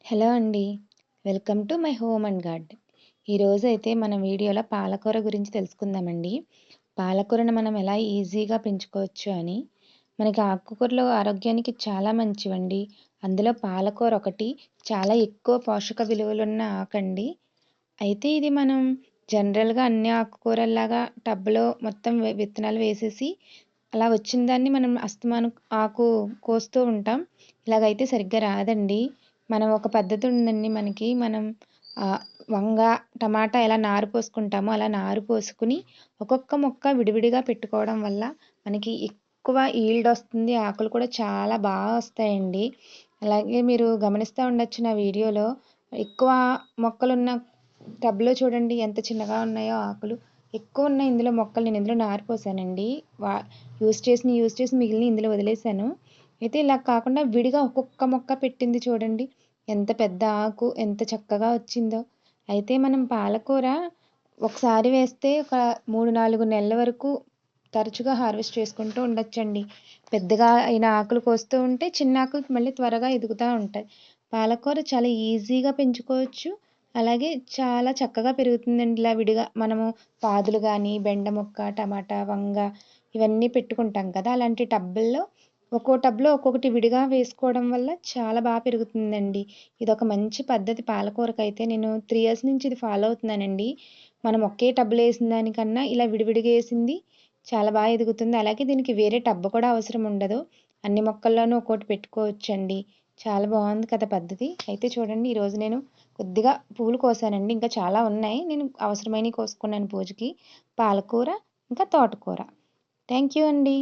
Hello అండి. Welcome to my home and garden. ఈరోజైతే మన వీడియోలో పాలకూర గురించి తెలుసుకుందామండి. పాలకూరను మనం ఎలా ఈజీగా పెంచుకోవచ్చు అని. మనకి ఆకుకూరలు ఆరోగ్యానికి చాలా మంచివండి. అందులో పాలకూర ఒకటి చాలా ఎక్కువ పోషక విలువలున్న ఆకండి. అయితే ఇది మనం జనరల్‌గా అన్ని ఆకుకూరల్లాగా టబ్‌లో మొత్తం విత్తనాలు వేసేసి అలా వచ్చిన దాన్ని మనం అస్తమానం ఆకు కోస్తూ ఉంటాం. ఇలాగైతే సరిగ్గా రాదండి. మనం ఒక పద్ధతి ఉందండి మనకి. మనం ఆహ్, వంగ, టమాటా ఎలా నారు పోసుకుంటామో అలా నారు పోసుకొని ఒక్కొక్క మొక్క విడివిడిగా పెట్టుకోవడం వల్ల మనకి ఎక్కువ ఈల్డ్ వస్తుంది. ఆకులు కూడా చాలా వస్తాయండి. అలాగే మీరు గమనిస్తా ఉండొచ్చు నా వీడియోలో ఎక్కువ మొక్కలున్న టబ్‌లో చూడండి ఎంత చిన్నగా ఉన్నాయో ఆకులు. ఎక్కువున్నాయి ఇందులో మొక్కలు. నేను ఇందులో నారు పోసానండి. వా యూజ్ చేసి మిగిలినయి ఇందులో వదిలేసాను. అయితే ఇలా కాకుండా విడిగా ఒక్కొక్క మొక్క పెట్టింది చూడండి. ఎంత పెద్ద ఆకు, ఎంత చక్కగా వచ్చిందో. అయితే మనం పాలకూర ఒకసారి వేస్తే ఒక 3, 4 నెలల వరకు తరచుగా హార్వెస్ట్ చేసుకుంటూ ఉండొచ్చండి. పెద్దగా అయిన ఆకులు కోస్తూ ఉంటే చిన్న ఆకులు మళ్ళీ త్వరగా ఎదుగుతా ఉంటాయి. పాలకూర చాలా ఈజీగా పెంచుకోవచ్చు. అలాగే చాలా చక్కగా పెరుగుతుందండి. ఇలా విడిగా మనము పాదులు గానీ, బెండ మొక్క, టమాటా, వంగ ఇవన్నీ పెట్టుకుంటాం కదా! అలాంటి టబ్బుల్లో ఒక్కో టబ్‌లో ఒక్కొక్కటి విడిగా వేసుకోవడం వల్ల చాలా పెరుగుతుందండి. ఇదొక మంచి పద్ధతి పాలకూరకైతే. నేను 3 ఇయర్స్ నుంచి ఇది ఫాలో అవుతున్నానండి. మనం ఒకే టబ్‌లో ఏసిన దానికన్నా ఇలా విడివిడిగా ఏసింది చాలా ఎదుగుతుంది. అలాగే దీనికి వేరే టబ్ కూడా అవసరం ఉండదు. అన్ని మొక్కల్లోనూ ఒక్కోటి పెట్టుకోవచ్చండి. చాలా బావుంది కదా పద్ధతి. అయితే చూడండి ఈరోజు నేను కొద్దిగా పూలు కోసానండి. ఇంకా చాలా ఉన్నాయి. నేను అవసరమైనవి కోసుకున్నాను పూజకి. పాలకూర, ఇంకా తోటకూర. థ్యాంక్ యూ అండి.